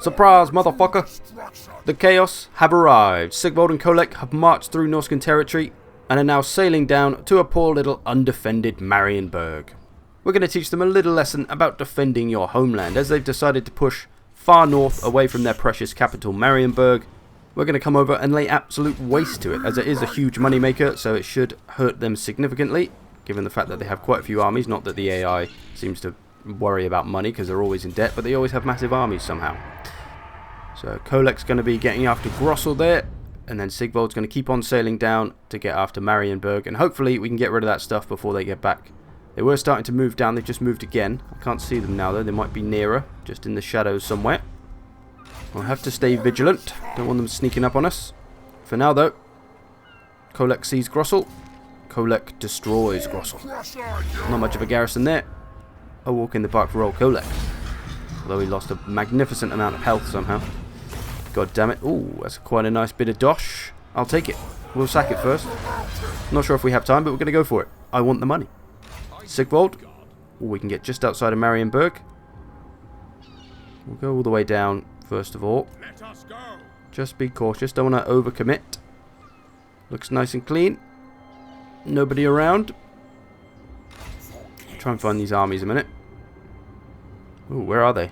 Surprise, motherfucker! The Chaos have arrived. Sigvald and Kolek have marched through Norscan territory and are now sailing down to a poor little undefended Marenberg. We're going to teach them a little lesson about defending your homeland, as they've decided to push far north away from their precious capital Marenberg. We're going to come over and lay absolute waste to it, as it is a huge moneymaker, so it should hurt them significantly, given the fact that they have quite a few armies. Not that the AI seems to worry about money, because they're always in debt, but they always have massive armies somehow. So Kolek's going to be getting after Grossel there, and then Sigvald's going to keep on sailing down to get after Marenberg, and hopefully we can get rid of that stuff before they get back. They were starting to move down, they've just moved again. I can't see them now though, they might be nearer, just in the shadows somewhere. We'll have to stay vigilant, don't want them sneaking up on us. For now though, Kolek sees Grossel, Kolek destroys Grossel. Not much of a garrison there. A walk in the park for old Kolek. Although he lost a magnificent amount of health somehow. God damn it. Ooh, that's quite a nice bit of dosh. I'll take it. We'll sack it first. Not sure if we have time, but we're going to go for it. I want the money. Sigvald. Ooh, we can get just outside of Marenberg. We'll go all the way down first of all. Just be cautious. Don't want to overcommit. Looks nice and clean. Nobody around. Try and find these armies a minute. Ooh, where are they?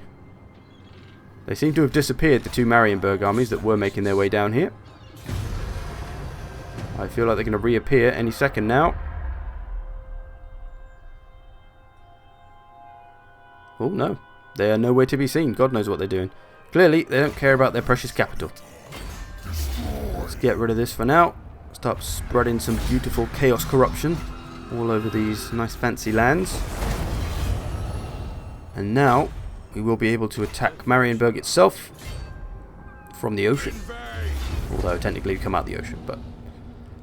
They seem to have disappeared, the two Marenberg armies that were making their way down here. I feel like they're going to reappear any second now. Oh no, they are nowhere to be seen. God knows what they're doing. Clearly, they don't care about their precious capital. Let's get rid of this for now. Start spreading some beautiful chaos corruption all over these nice fancy lands. And now we will be able to attack Marenberg itself from the ocean. Although technically we come out the ocean, but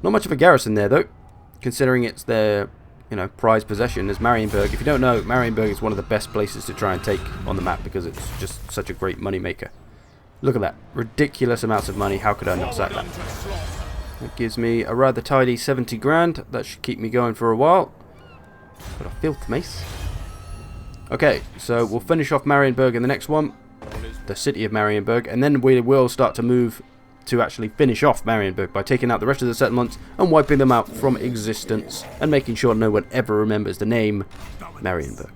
not much of a garrison there though, considering it's their, you know, prized possession as Marenberg. If you don't know, Marenberg is one of the best places to try and take on the map because it's just such a great money maker. Look at that, ridiculous amounts of money. How could I not sack that? That gives me a rather tidy 70 grand. That should keep me going for a while. Got a filth mace. Okay, so we'll finish off Marenberg in the next one, the city of Marenberg, and then we will start to move to actually finish off Marenberg by taking out the rest of the settlements and wiping them out from existence and making sure no one ever remembers the name Marenberg.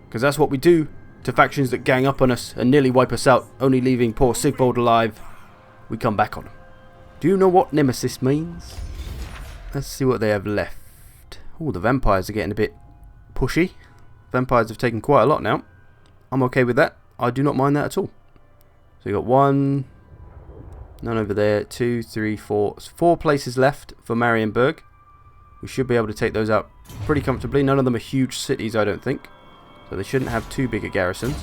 Because that's what we do to factions that gang up on us and nearly wipe us out, only leaving poor Sigvald alive. We come back on them. Do you know what Nemesis means? Let's see what they have left. Oh, the vampires are getting a bit pushy. Vampires have taken quite a lot now. I'm okay with that. I do not mind that at all. So you got one, none over there, 2, 3, 4. 4 places left for Marenberg. We should be able to take those out pretty comfortably. None of them are huge cities, I don't think. So they shouldn't have too big a garrisons.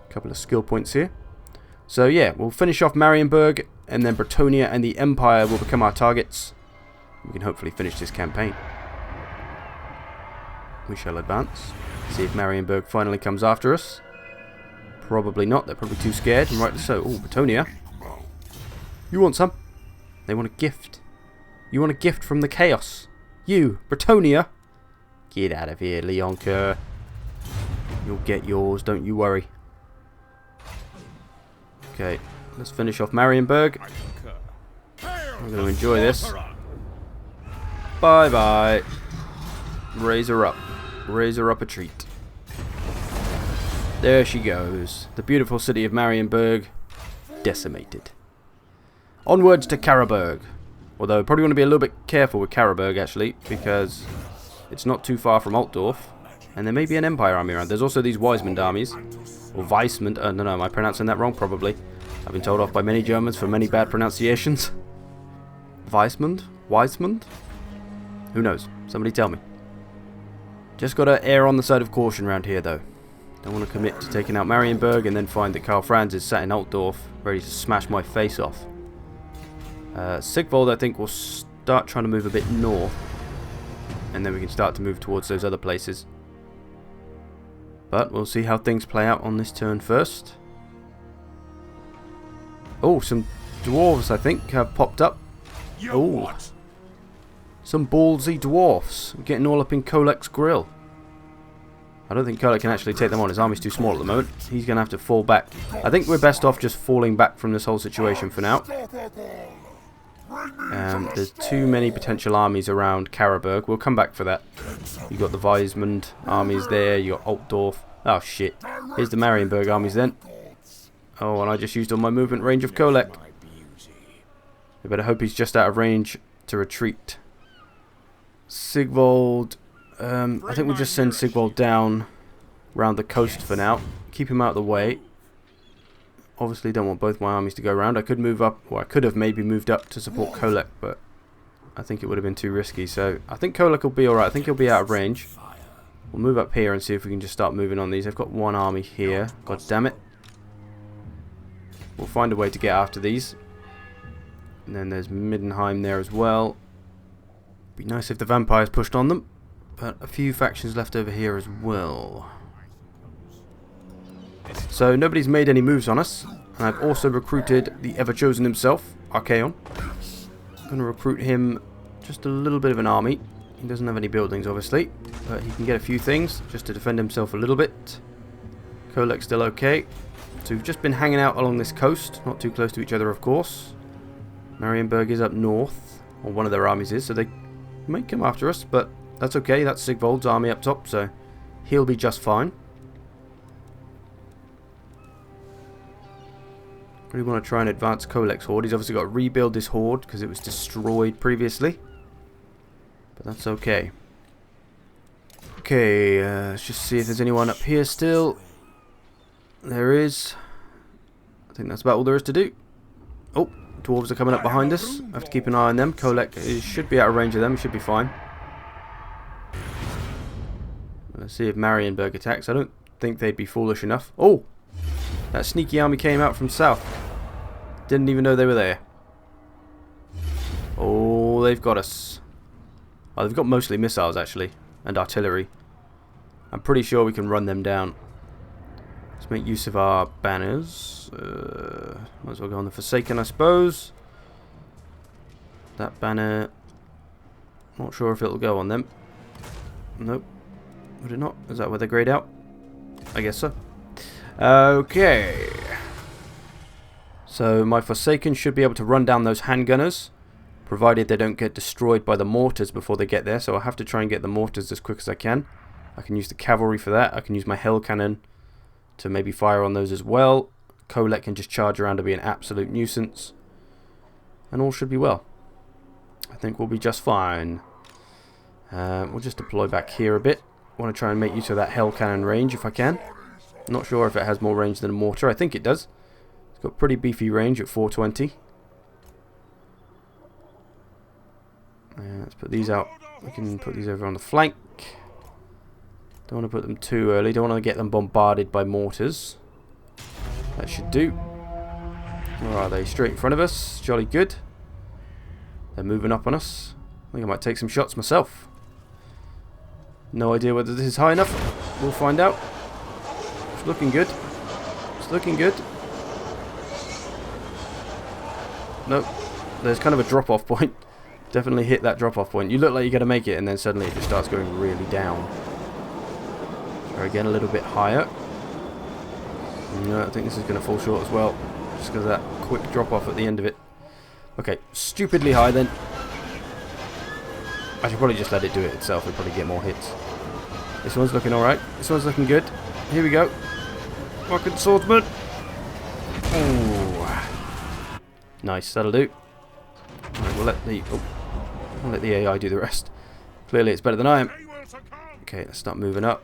A couple of skill points here. So yeah, we'll finish off Marenberg, and then Bretonnia and the Empire will become our targets. We can hopefully finish this campaign. We shall advance. See if Marenberg finally comes after us. Probably not. They're probably too scared, and rightly so. Oh, Bretonnia. You want some? They want a gift. You want a gift from the Chaos. You, Bretonnia. Get out of here, Leonka. You'll get yours, don't you worry. Okay, let's finish off Marenberg. I'm going to enjoy this. Bye-bye. Raise her up. Raise her up a treat. There she goes. The beautiful city of Marenberg decimated. Onwards to Karabberg. Although, probably want to be a little bit careful with Karabberg, actually, because it's not too far from Altdorf. And there may be an Empire army around. There's also these Weismund armies. Or Weismund. No, am I pronouncing that wrong? Probably. I've been told off by many Germans for many bad pronunciations. Weismund? Weismund? Who knows? Somebody tell me. Just got to err on the side of caution around here, though. Don't want to commit to taking out Marenberg and then find that Karl Franz is sat in Altdorf, ready to smash my face off. Sigvald, I think, will start trying to move a bit north. And then we can start to move towards those other places. But we'll see how things play out on this turn first. Oh, some dwarves, I think, have popped up. Oh, some ballsy dwarfs. We're getting all up in Kolek's grill. I don't think Kolek can actually take them on. His army's too small at the moment. He's going to have to fall back. I think we're best off just falling back from this whole situation for now. There's too many potential armies around Marenberg. We'll come back for that. You got the Weismund armies there. You got Altdorf. Oh shit. Here's the Marenberg armies then. Oh, and I just used all my movement range of Kolek. I better hope he's just out of range to retreat. Sigvald. I think we'll just send Sigvald down around the coast for now. Keep him out of the way. Obviously don't want both my armies to go around. I could move up, or I could have maybe moved up to support Kolek, but I think it would have been too risky. So I think Kolek will be alright. I think he'll be out of range. We'll move up here and see if we can just start moving on these. They've got one army here. God damn it. We'll find a way to get after these. And then there's Middenheim there as well. Be nice if the vampires pushed on them. But a few factions left over here as well. So nobody's made any moves on us. And I've also recruited the ever-chosen himself, Archaon. I'm going to recruit him just a little bit of an army. He doesn't have any buildings, obviously. But he can get a few things just to defend himself a little bit. Kolek's still okay. So we've just been hanging out along this coast. Not too close to each other, of course. Marenberg is up north. Or one of their armies is. So they might come after us, but that's okay. That's Sigvald's army up top, so he'll be just fine. Really want to try and advance Kolek's horde. He's obviously got to rebuild this horde because it was destroyed previously. But that's okay. Okay, let's just see if there's anyone up here still. There is. I think that's about all there is to do. Oh, dwarves are coming up behind us. I have to keep an eye on them. Kolek should be out of range of them. He should be fine. Let's see if Marenberg attacks. I don't think they'd be foolish enough. Oh! That sneaky army came out from south. Didn't even know they were there. Oh, they've got us. Oh, they've got mostly missiles, actually. And artillery. I'm pretty sure we can run them down. Let's make use of our banners. Might as well go on the Forsaken, I suppose. That banner... Not sure if it'll go on them. Nope. Would it not? Is that where they're grayed out? I guess so. Okay. So my Forsaken should be able to run down those handgunners, provided they don't get destroyed by the mortars before they get there. So I'll have to try and get the mortars as quick as I can. I can use the cavalry for that. I can use my hell cannon to maybe fire on those as well. Kolek can just charge around to be an absolute nuisance. And all should be well. I think we'll be just fine. We'll just deploy back here a bit. I want to try and make use of that hell cannon range if I can. Not sure if it has more range than a mortar. I think it does. It's got pretty beefy range at 420. Let's put these out. We can put these over on the flank. Don't want to put them too early. Don't want to get them bombarded by mortars. That should do. Where are they? Straight in front of us. Jolly good. They're moving up on us. I think I might take some shots myself. No idea whether this is high enough. We'll find out. It's looking good. It's looking good. Nope. There's kind of a drop-off point. Definitely hit that drop-off point. You look like you're going to make it, and then suddenly it just starts going really down. Try again a little bit higher. No, I think this is going to fall short as well. Just because of that quick drop-off at the end of it. Okay, stupidly high then. I should probably just let it do it itself. We'll probably get more hits. This one's looking alright. This one's looking good. Here we go. Fucking swordsman. Ooh. Nice, that'll do. Right, we'll let the AI do the rest. Clearly it's better than I am. Okay, let's start moving up.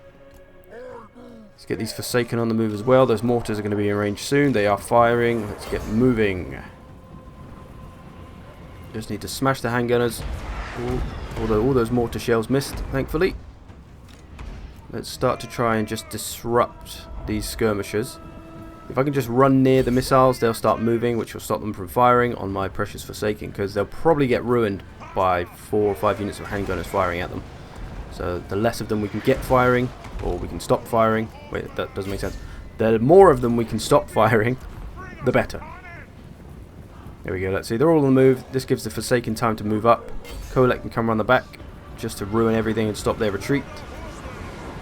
Let's get these Forsaken on the move as well. Those mortars are going to be in range soon. They are firing. Let's get moving. Just need to smash the handgunners. Although all those mortar shells missed, thankfully. Let's start to try and just disrupt these skirmishers. If I can just run near the missiles, they'll start moving, which will stop them from firing on my precious Forsaken, because they'll probably get ruined by 4 or 5 units of handgunners firing at them. So the less of them we can get firing, or we can stop firing. Wait, that doesn't make sense. The more of them we can stop firing, the better. There we go, let's see. They're all on the move. This gives the Forsaken time to move up. Kolek can come around the back just to ruin everything and stop their retreat.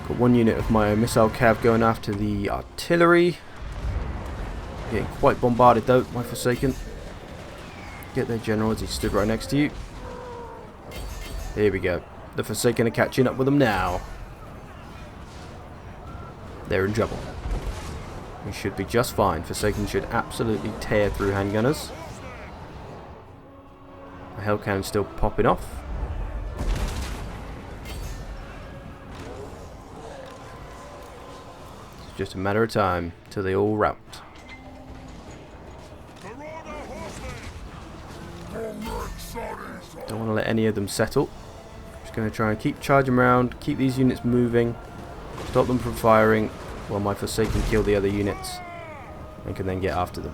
Got one unit of my missile cav going after the artillery. Getting quite bombarded though, my Forsaken. Get their general as he stood right next to you. Here we go. The Forsaken are catching up with them now. They're in trouble. We should be just fine. Forsaken should absolutely tear through handgunners. The hell cannon's still popping off. It's just a matter of time till they all rout. Don't want to let any of them settle. Just going to try and keep charging around, keep these units moving, stop them from firing while my Forsaken kill the other units and can then get after them.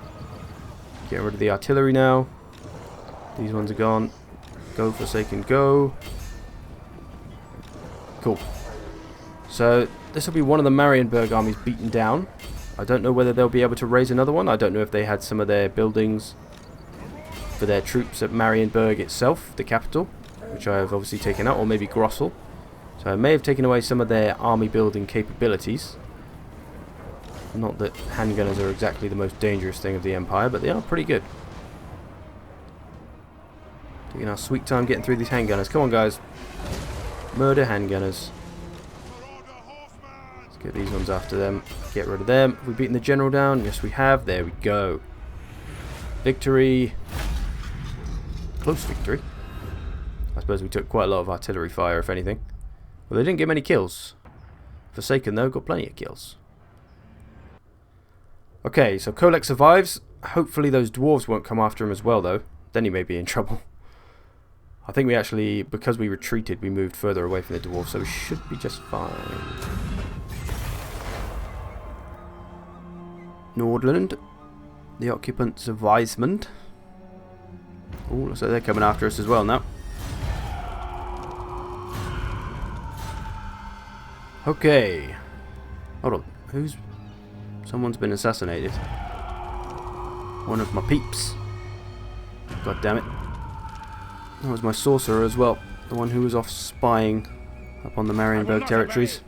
Get rid of the artillery now. These ones are gone. Go Forsaken, go. Cool. So this will be one of the Marenberg armies beaten down. I don't know whether they'll be able to raise another one. I don't know if they had some of their buildings for their troops at Marenberg itself, the capital, which I have obviously taken out, or maybe Grossel. So I may have taken away some of their army building capabilities. Not that handgunners are exactly the most dangerous thing of the Empire, but they are pretty good. Taking our sweet time getting through these handgunners. Come on, guys. Murder handgunners. Let's get these ones after them. Get rid of them. Have we beaten the general down? Yes, we have. There we go. Victory. Close victory. I suppose we took quite a lot of artillery fire, if anything. Well, they didn't get many kills. Forsaken, though, got plenty of kills. Okay, so Kolek survives. Hopefully those dwarves won't come after him as well, though. Then he may be in trouble. I think we actually, because we retreated, we moved further away from the dwarves, so we should be just fine. Nordland. The occupants of Weismund. Oh, so they're coming after us as well now. Okay. Hold on. Someone's been assassinated. One of my peeps. God damn it. That was my sorcerer as well. The one who was off spying up on the Marenberg territories.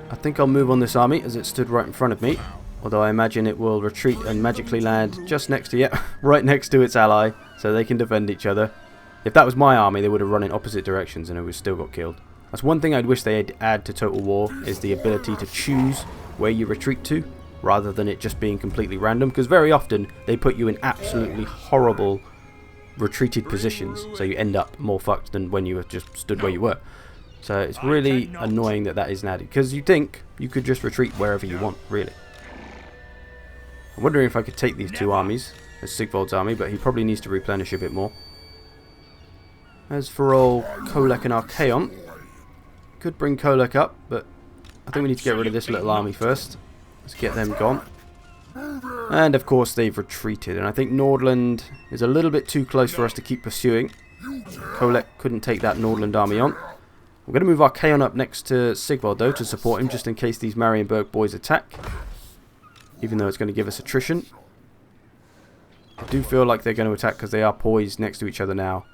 I think I'll move on this army as it stood right in front of me. Although I imagine it will retreat and magically land just next to, right next to its ally, so they can defend each other. If that was my army, they would have run in opposite directions and it would still got killed. That's one thing I'd wish they'd add to Total War, is the ability to choose where you retreat to, rather than it just being completely random, because very often they put you in absolutely horrible retreated positions, so you end up more fucked than when you just stood where you were. So it's really annoying that that isn't added, because you think you could just retreat wherever you want, really. I'm wondering if I could take these two armies as Sigvald's army, but he probably needs to replenish a bit more. As for old Kolek and Archaon, could bring Kolek up, but I think we need to get rid of this little army first. Let's get them gone. And of course they've retreated, and I think Nordland is a little bit too close for us to keep pursuing. Kolek couldn't take that Nordland army on. I'm going to move Archaon up next to Sigvald though to support him, just in case these Marenberg boys attack. Even though it's going to give us attrition. I do feel like they're going to attack because they are poised next to each other now.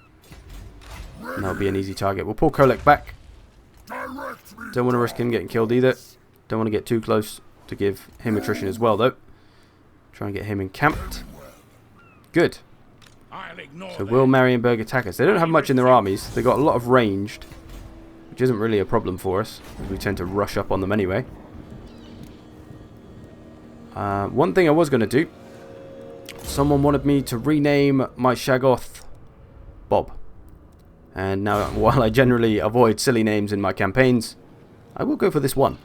And that'll be an easy target. We'll pull Kolek back. Don't want to risk him getting killed either. Don't want to get too close to give him attrition as well though. Try and get him encamped. Good. So will Marenberg attack us? They don't have much in their armies. They've got a lot of ranged, which isn't really a problem for us, as we tend to rush up on them anyway. One thing I was going to do, someone wanted me to rename my Shaggoth Bob. And now, while I generally avoid silly names in my campaigns, I will go for this one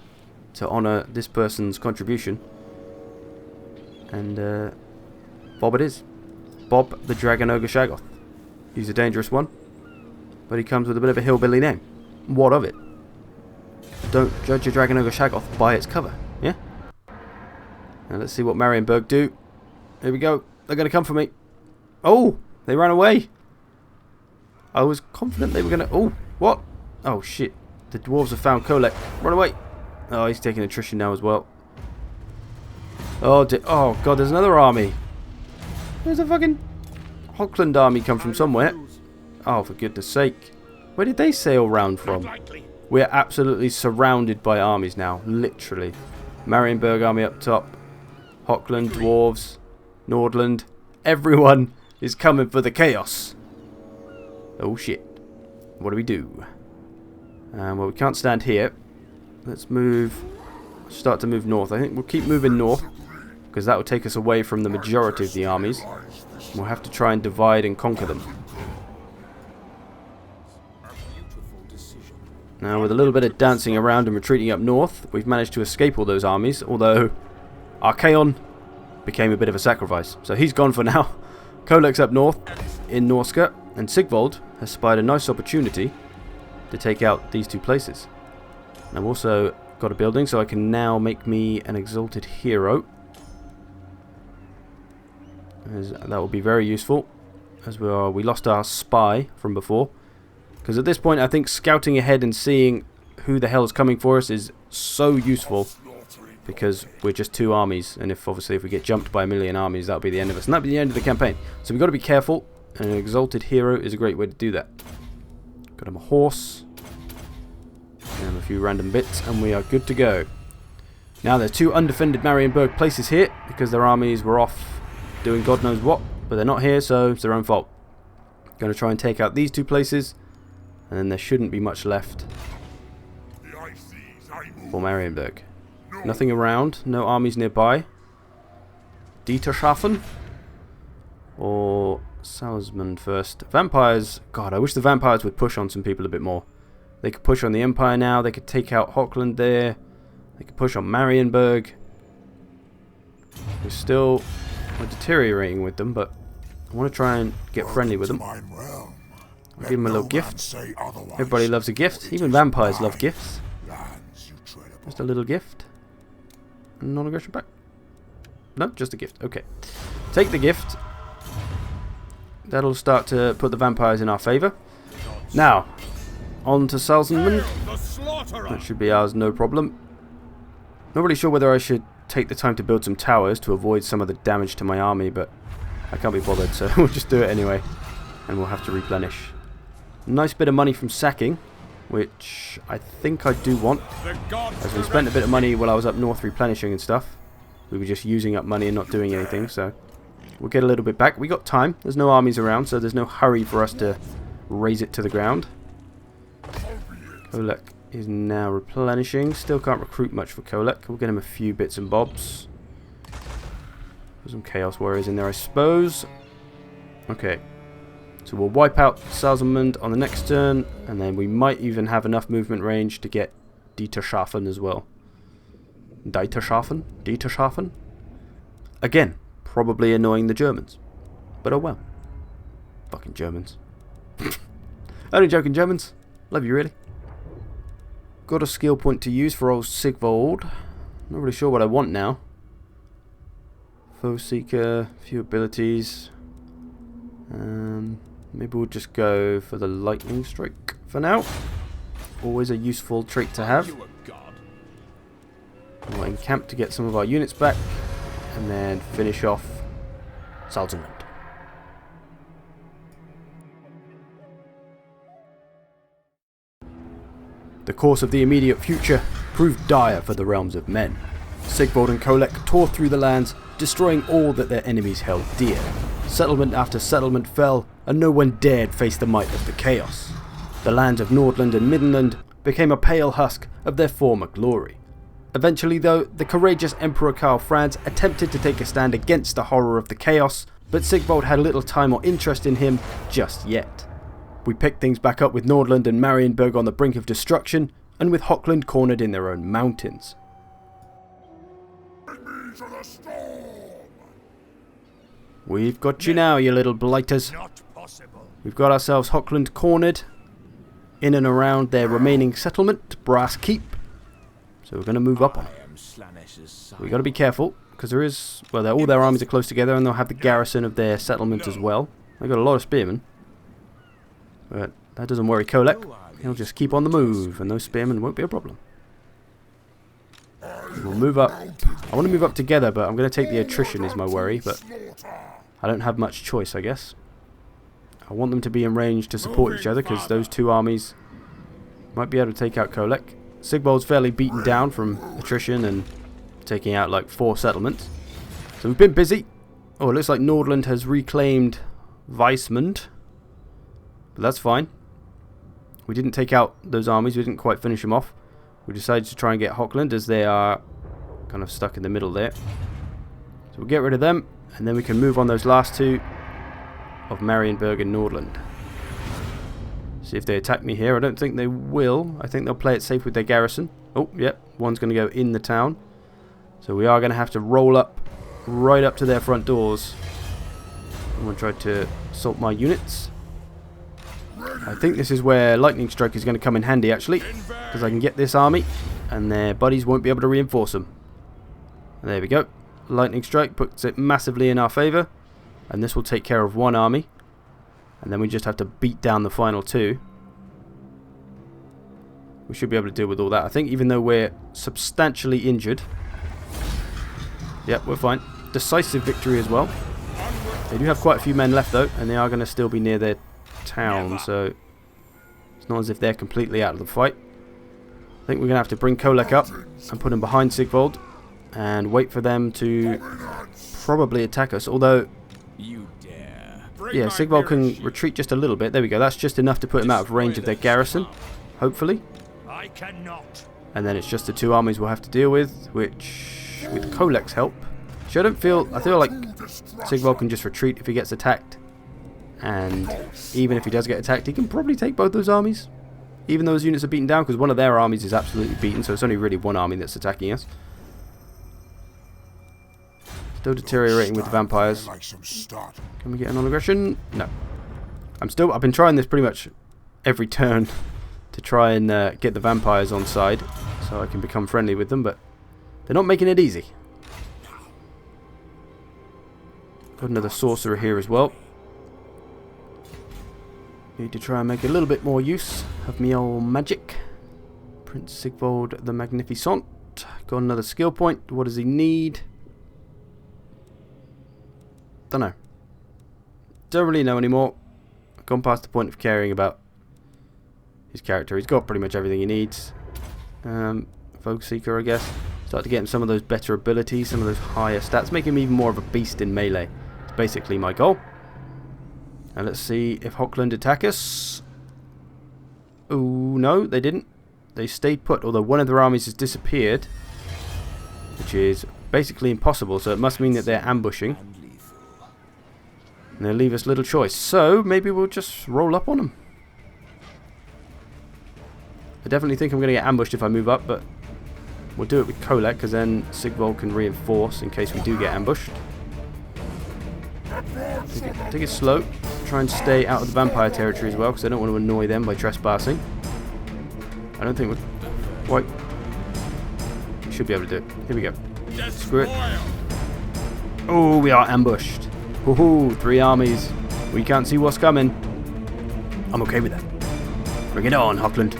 to honour this person's contribution. And Bob it is. Bob the Dragon Ogre Shaggoth. He's a dangerous one, but he comes with a bit of a hillbilly name. What of it? Don't judge your Dragon Ogre Shaggoth by its cover, yeah? Now let's see what Marenberg do. Here we go. They're going to come for me. Oh, they ran away. I was confident they were going to... Oh, what? Oh, shit. The dwarves have found Kolek. Run away. Oh, he's taking attrition now as well. Oh, oh God, there's another army. There's a fucking Hawkland army come from somewhere. Oh, for goodness sake. Where did they sail round from? We're absolutely surrounded by armies now, literally. Marenberg army up top, Hawkland, dwarves, Nordland. Everyone is coming for the chaos. Oh shit. What do we do? Well, we can't stand here. Let's move. Start to move north. I think we'll keep moving north, because that will take us away from the majority of the armies. We'll have to try and divide and conquer them. Now, with a little bit of dancing around and retreating up north, we've managed to escape all those armies, although Archaon became a bit of a sacrifice. So he's gone for now. Kolek's up north in Norska, and Sigvold has spied a nice opportunity to take out these two places. And I've also got a building, so I can now make me an exalted hero. That will be very useful, as we lost our spy from before. Because at this point, I think scouting ahead and seeing who the hell is coming for us is so useful. Because we're just two armies, and obviously if we get jumped by a million armies, that'll be the end of us. And that'll be the end of the campaign. So we've got to be careful, and an exalted hero is a great way to do that. Got him a horse, and a few random bits, and we are good to go. Now there's two undefended Marenberg places here, because their armies were off doing God knows what, but they're not here, so it's their own fault. Going to try and take out these two places, and then there shouldn't be much left for Marenberg. Nothing around, no armies nearby. Dieterschaffen or Salzman first. Vampires, God, I wish the vampires would push on some people a bit more. They could push on the Empire now, they could take out Hawkland there, they could push on Marenberg. We're deteriorating with them, but I want to try and get friendly with them. I'll give them a little gift. Everybody loves a gift. Even vampires love gifts. Just a little gift. Non-aggression back. No, just a gift. Okay. Take the gift. That'll start to put the vampires in our favour. Now, on to Salzman. That should be ours, no problem. Not really sure whether I should take the time to build some towers to avoid some of the damage to my army, but I can't be bothered, so we'll just do it anyway. And we'll have to replenish. Nice bit of money from sacking, which I think I do want. As we spent a bit of money while I was up north replenishing and stuff. We were just using up money and not doing anything, so we'll get a little bit back. We got time. There's no armies around, so there's no hurry for us to raise it to the ground. Kolek is now replenishing. Still can't recruit much for Kolek. We'll get him a few bits and bobs. Put some Chaos Warriors in there, I suppose. Okay. So we'll wipe out Salzman on the next turn, and then we might even have enough movement range to get Dieterschaffen as well. Dieterschaffen? Again, probably annoying the Germans. But oh well. Fucking Germans. Only joking, Germans. Love you, really. Got a skill point to use for old Sigvold. Not really sure what I want now. Foe Seeker, few abilities. Maybe we'll just go for the Lightning Strike for now. Always a useful trait to have. We'll encamp to get some of our units back, and then finish off Salzman. The course of the immediate future proved dire for the realms of men. Sigvold and Kolek tore through the lands, destroying all that their enemies held dear. Settlement after settlement fell, and no one dared face the might of the chaos. The lands of Nordland and Midland became a pale husk of their former glory. Eventually, though, the courageous Emperor Karl Franz attempted to take a stand against the horror of the chaos, but Sigvold had little time or interest in him just yet. We picked things back up with Nordland and Marenberg on the brink of destruction, and with Hawkland cornered in their own mountains. We've got you now, you little blighters. We've got ourselves Hawkland cornered in and around their remaining settlement, Brass Keep. So we're going to move up on it. We've got to be careful, because there is, well, all their armies are close together, and they'll have the garrison of their settlement as well. They've got a lot of spearmen. But that doesn't worry Kolek. He'll just keep on the move, and those spearmen won't be a problem. We'll move up. I want to move up together, but I'm going to take the attrition is my worry, but I don't have much choice, I guess. I want them to be in range to support each other, because those two armies Might be able to take out Kolek. Sigvold's fairly beaten down from attrition and taking out like 4 settlements. So we've been busy. Oh, it looks like Nordland has reclaimed Weismund. But that's fine. We didn't take out those armies. We didn't quite finish them off. We decided to try and get Hawkland as they are kind of stuck in the middle there. So we'll get rid of them. And then we can move on those last 2 of Marenberg and Nordland. See if they attack me here. I don't think they will. I think they'll play it safe with their garrison. Oh, yep. One's going to go in the town. So we are going to have to roll up right up to their front doors. I'm going to try to assault my units. I think this is where Lightning Strike is going to come in handy, actually. Because I can get this army, and their buddies won't be able to reinforce them. And there we go. Lightning Strike puts it massively in our favour. And this will take care of 1 army. And then we just have to beat down the final 2. We should be able to deal with all that. I think even though we're substantially injured. Yep, we're fine. Decisive victory as well. They do have quite a few men left though. And they are going to still be near their town. So it's not as if they're completely out of the fight. I think we're going to have to bring Kolek up. And put him behind Sigvold. And wait for them to probably attack us. Although... yeah, Sigvold can retreat just a little bit. There we go. That's just enough to put him out of range of their garrison. Hopefully. And then it's just the 2 armies we'll have to deal with. Which, with Kolek's help. Which I feel like Sigvold can just retreat if he gets attacked. And even if he does get attacked, he can probably take both those armies. Even though his units are beaten down. Because one of their armies is absolutely beaten. So it's only really 1 army that's attacking us. Still deteriorating with the vampires. Can we get an on aggression? No. I've been trying this pretty much every turn to try and get the vampires on side so I can become friendly with them, but they're not making it easy. Got another sorcerer here as well. Need to try and make a little bit more use of me old magic. Prince Sigvold the Magnificent. Got another skill point. What does he need? Don't know. Don't really know anymore. I've gone past the point of caring about his character. He's got pretty much everything he needs. Folk Seeker, I guess. Start to get him some of those better abilities, some of those higher stats. Make him even more of a beast in melee. It's basically my goal. And let's see if Hawkland attack us. Oh, no, they didn't. They stayed put, although one of their armies has disappeared. Which is basically impossible, so it must mean that they're ambushing. And they'll leave us little choice. So, maybe we'll just roll up on them. I definitely think I'm going to get ambushed if I move up, but we'll do it with Kolek, because then Sigvold can reinforce in case we do get ambushed. Take it slow. Try and stay out of the vampire territory as well, because I don't want to annoy them by trespassing. I don't think we're quite... We should be able to do it. Here we go. Screw it. Oh, we are ambushed. Woohoo, 3 armies. We can't see what's coming. I'm okay with that. Bring it on, Hawkland.